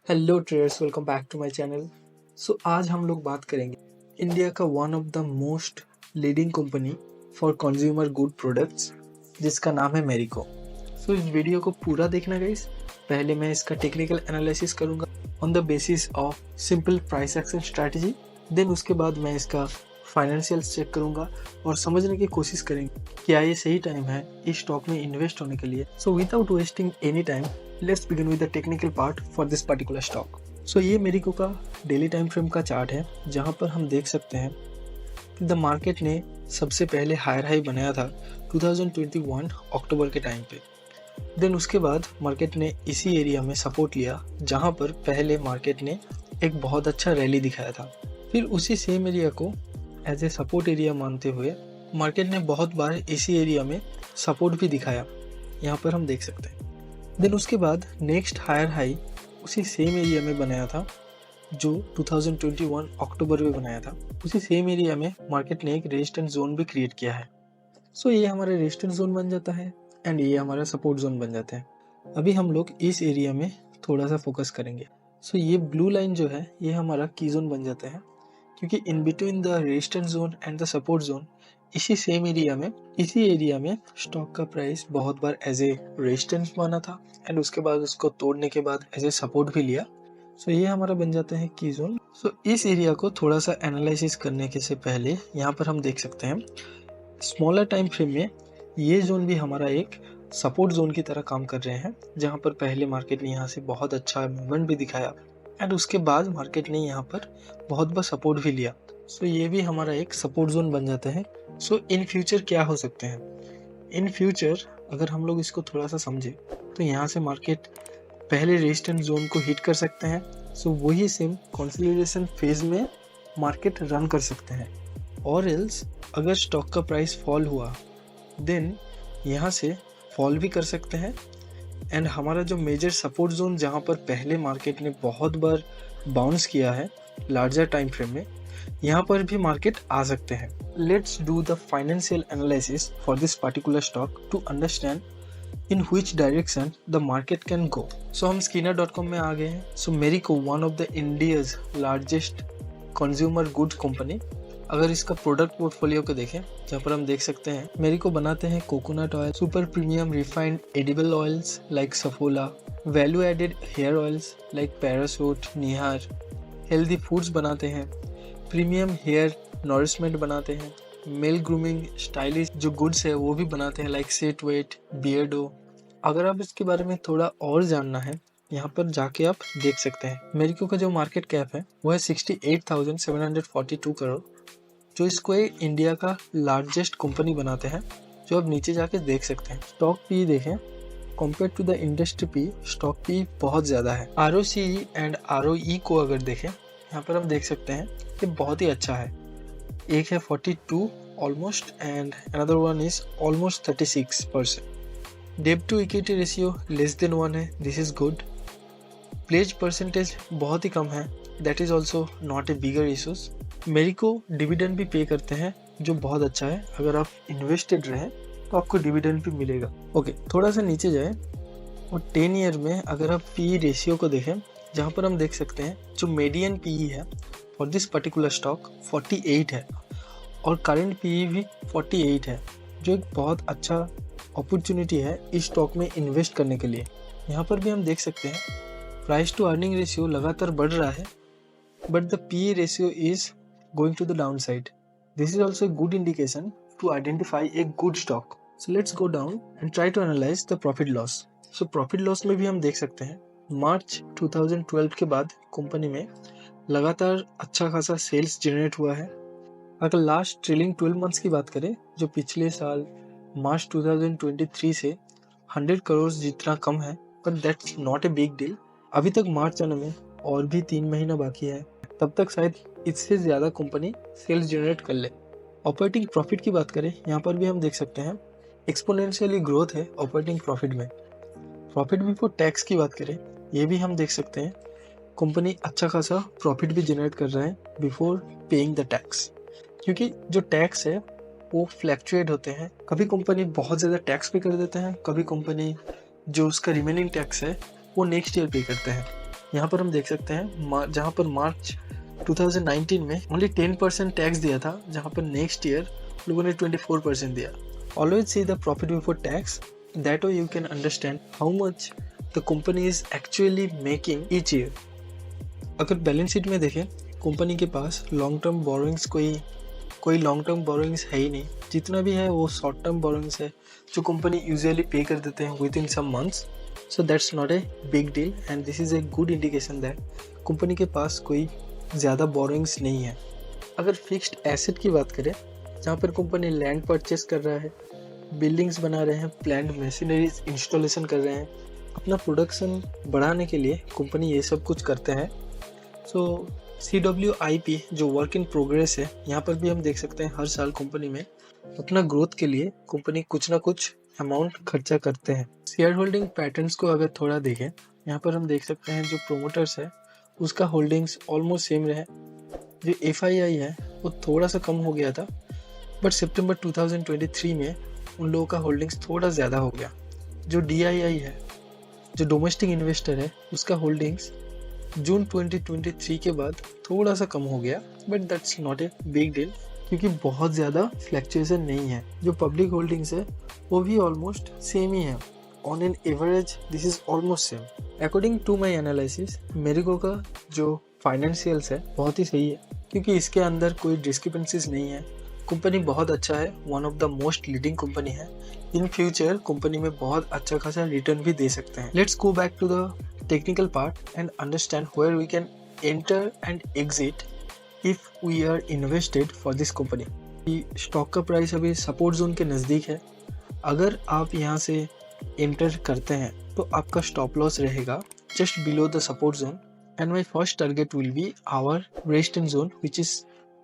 Hello traders, welcome back to my channel. आज हम लोग बात करेंगे इंडिया का one of the most leading company for consumer good products जिसका नाम है मेरिको। इस वीडियो को पूरा देखना गाइस। पहले मैं इसका टेक्निकल एनालिसिस करूंगा on the basis of simple price action strategy. Then उसके बाद मैं इसका फाइनेंशियल्स चेक करूंगा और समझने की कोशिश करेंगे क्या ये सही टाइम है इस स्टॉक में इन्वेस्ट होने के लिए। Without wasting any time, let's begin with the technical part for this particular stock. ये मेरिको का डेली टाइम फ्रेम का चार्ट है, जहां पर हम देख सकते हैं कि द मार्केट ने सबसे पहले हायर हाई बनाया था 2021 अक्टूबर के टाइम पे। देन उसके बाद मार्केट ने इसी एरिया में सपोर्ट लिया, जहां पर पहले मार्केट ने एक बहुत अच्छा रैली दिखाया था। फिर उसी सेम एरिया को एज ए सपोर्ट एरिया मानते हुए मार्केट ने बहुत बार इसी एरिया में सपोर्ट भी दिखाया, यहाँ पर हम देख सकते हैं। देन उसके बाद नेक्स्ट हायर हाई उसी सेम एरिया में बनाया था, जो 2021 अक्टूबर में बनाया था। उसी सेम एरिया में मार्केट ने एक रेजिस्टेंस जोन भी क्रिएट किया है। ये हमारा रेजिस्टेंस जोन बन जाता है एंड ये हमारा सपोर्ट जोन बन जाता है। अभी हम लोग इस एरिया में थोड़ा सा फोकस करेंगे। ये ब्लू लाइन जो है ये हमारा की जोन बन जाता है, क्योंकि in between the resistance zone and the support zone इसी सेम एरिया में स्टॉक का प्राइस बहुत बार एज ए रेजिस्टेंस माना था एंड उसके बाद उसको तोड़ने के बाद एज ए सपोर्ट भी लिया। ये हमारा बन जाता है की जोन। इस एरिया को थोड़ा सा एनालिसिस करने के से पहले यहाँ पर हम देख सकते हैं स्मॉलर टाइम फ्रेम में ये जोन भी हमारा एक सपोर्ट जोन की तरह काम कर रहे हैं, जहाँ पर पहले मार्केट ने यहाँ से बहुत अच्छा मूवमेंट भी दिखाया एंड उसके बाद मार्केट ने यहाँ पर बहुत बार सपोर्ट भी लिया। ये भी हमारा एक सपोर्ट जोन बन जाता है। इन फ्यूचर क्या हो सकते हैं? इन फ्यूचर अगर हम लोग इसको थोड़ा सा समझे तो यहाँ से मार्केट पहले रेजिस्टेंस जोन को हिट कर सकते हैं। वही सेम कंसोलिडेशन फेज में मार्केट रन कर सकते हैं, और एल्स अगर स्टॉक का प्राइस फॉल हुआ देन यहाँ से फॉल भी कर सकते हैं एंड हमारा जो मेजर सपोर्ट जोन जहाँ पर पहले मार्केट ने बहुत बार बाउंस किया है लार्जर टाइम फ्रेम में, यहाँ पर भी मार्केट आ सकते हैं। Let's do the financial analysis for this particular stock to understand in which direction the market can go. हम skinner.com में आ गए हैं। Marico one of the India's largest consumer goods company. अगर इसका प्रोडक्ट पोर्टफोलियो को देखें, जहाँ पर हम देख सकते हैं मेरिको बनाते हैं coconut oil, super premium refined edible oils like Saffola, value added hair oils like Parachute, Nihar, healthy foods बनाते हैं, प्रीमियम हेयर नॉरिशमेंट बनाते हैं, मेल ग्रूमिंग स्टाइलिश जो गुड्स है वो भी बनाते हैं लाइक सेट वेट, बियर्डो। अगर आप इसके बारे में थोड़ा और जानना है, यहाँ पर जाके आप देख सकते हैं। मेरिको का जो मार्केट कैप है वो है 68,742 करोड़, जो इसको एक इंडिया का लार्जेस्ट कंपनी बनाते हैं, जो आप नीचे जाके देख सकते हैं। स्टॉक पी देखें, compare to the industry P stock P बहुत ज़्यादा है। ROCE एंड ROE को अगर देखें, यहाँ पर हम देख सकते हैं कि बहुत ही अच्छा है। एक है 42 almost and another one is almost 36%। डेब्ट to equity ratio less than 1 है, this is good. Pledge percentage बहुत ही कम है, that is also not a bigger issues. Marico dividend भी पे करते हैं, जो बहुत अच्छा है। अगर आप इन्वेस्टेड रहें तो आपको डिविडेंड भी मिलेगा। ओके, थोड़ा सा नीचे जाए और 10 ईयर में अगर आप पी रेशियो को देखें, जहाँ पर हम देख सकते हैं जो मीडियन पी है फॉर दिस पर्टिकुलर स्टॉक 48 है और करंट पी भी 48 है, जो एक बहुत अच्छा अपॉर्चुनिटी है इस स्टॉक में इन्वेस्ट करने के लिए। यहाँ पर भी हम देख सकते हैं प्राइस टू अर्निंग रेशियो लगातार बढ़ रहा है, but the P ratio is going to the down side. This is also good indication to identify a good stock. Let's go down and try to analyze the profit loss. Profit loss में भी हम देख सकते हैं मार्च 2012 के बाद company में लगातार अच्छा खासा सेल्स जनरेट हुआ है। अगर लास्ट ट्रेलिंग 12 मंथ्स की बात करें, जो पिछले साल मार्च 2023 से 100 करोड़ जितना कम है, but that's not a big deal. अभी तक मार्च आने में और भी 3 महीना बाकी है, तब तक शायद इससे ज़्यादा कंपनी सेल्स जनरेट कर ले। ऑपरेटिंग प्रॉफिट की बात करें, यहाँ पर भी हम देख सकते हैं एक्सपोनेंशियली ग्रोथ है ऑपरेटिंग प्रॉफिट में। प्रॉफिट बिफोर टैक्स की बात करें, ये भी हम देख सकते हैं कंपनी अच्छा खासा प्रॉफिट भी जनरेट कर रहा है बिफोर पेइंग द टैक्स, क्योंकि जो टैक्स है वो फ्लैक्चुएट होते हैं। कभी कंपनी बहुत ज़्यादा टैक्स पे कर देते हैं, कभी कंपनी जो उसका रिमेनिंग टैक्स है वो नेक्स्ट ईयर पे करते हैं। यहाँ पर हम देख सकते हैं जहाँ पर मार्च 2019 में ओनली 10% टैक्स दिया था, जहाँ पर नेक्स्ट ईयर लोगों ने 24% दिया। Always see the profit before tax, that way you can understand how much the company is actually making each year. अगर बैलेंस शीट में देखें, कंपनी के पास लॉन्ग टर्म बोरोइंग्स कोई लॉन्ग टर्म बोरोइंग्स है ही नहीं। जितना भी है वो शॉर्ट टर्म बोरोइंग्स है जो कंपनी यूजुअली पे कर देते हैं within some months. So that's not a big deal and this is a good indication that company के पास कोई ज़्यादा बोरोइंग्स नहीं है। अगर फिक्स्ड एसेट की बात करें, जहाँ पर कंपनी लैंड परचेस कर रहा है, बिल्डिंग्स बना रहे हैं, प्लांट मशीनरीज इंस्टॉलेशन कर रहे हैं, अपना प्रोडक्शन बढ़ाने के लिए कंपनी ये सब कुछ करते हैं। सो CWIP जो वर्क इन प्रोग्रेस है, यहाँ पर भी हम देख सकते हैं हर साल कंपनी में अपना ग्रोथ के लिए कंपनी कुछ ना कुछ अमाउंट खर्चा करते हैं। शेयर होल्डिंग पैटर्न्स को अगर थोड़ा देखें, यहाँ पर हम देख सकते हैं जो प्रोमोटर्स है उसका होल्डिंग्स ऑलमोस्ट सेम रहे। जो FII है वो थोड़ा सा कम हो गया था, बट सितंबर 2023 में उन लोगों का होल्डिंग्स थोड़ा ज़्यादा हो गया। जो DII है, जो डोमेस्टिक इन्वेस्टर है, उसका होल्डिंग्स जून 2023 के बाद थोड़ा सा कम हो गया, but that's not a big deal क्योंकि बहुत ज़्यादा फ्लैक्चुएशन नहीं है। जो पब्लिक होल्डिंग्स है वो भी ऑलमोस्ट सेम ही है। On an average this is almost same. According to my analysis, Marico का जो फाइनेंशियल्स है बहुत ही सही है क्योंकि इसके अंदर कोई डिस्क्रिपेंसीज नहीं है। कंपनी बहुत अच्छा है, one of the most leading company है। इन फ्यूचर कंपनी में बहुत अच्छा खासा रिटर्न भी दे सकते हैं। Let's go back to the technical part and understand where we can enter and exit if we are invested for this company. Stock का प्राइस अभी सपोर्ट जोन के नज़दीक है। अगर आप यहाँ से एंटर करते हैं तो आपका स्टॉप लॉस रहेगा just below the support zone and my first target will be our resistance zone which is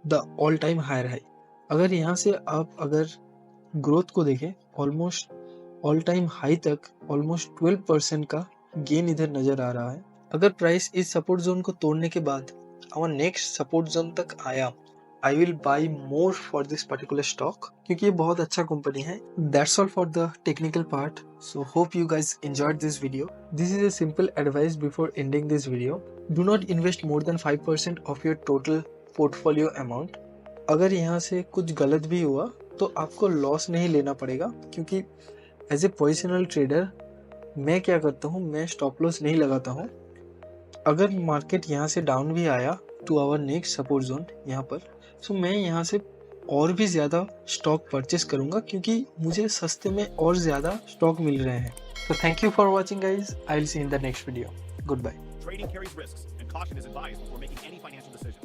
the all time higher high. अगर यहाँ से आप अगर ग्रोथ को देखें, ऑलमोस्ट ऑल टाइम हाई तक ऑलमोस्ट 12% का गेन इधर नज़र आ रहा है। अगर प्राइस इस सपोर्ट जोन को तोड़ने के बाद आवर नेक्स्ट सपोर्ट जोन तक आया, I will by more for this particular stock क्योंकि ये बहुत अच्छा कंपनी है। That's all for the technical part. So hope you guys enjoyed this video. This is a simple advice before ending this video. Do not invest more than 5% of your total portfolio amount. अगर यहाँ से कुछ गलत भी हुआ तो आपको loss नहीं लेना पड़ेगा क्योंकि एज ए पोजिशनल ट्रेडर मैं क्या करता हूँ, मैं स्टॉप लॉस नहीं लगाता हूँ। अगर मार्केट यहाँ से डाउन भी आया to our next support zone यहाँ पर, सो मैं यहाँ से और भी ज़्यादा स्टॉक परचेस करूँगा क्योंकि मुझे सस्ते में और ज़्यादा स्टॉक मिल रहे हैं। So thank you for watching guys. I will see you in the next video. Goodbye. Trading carries risks, and caution is advised before making any financial decision.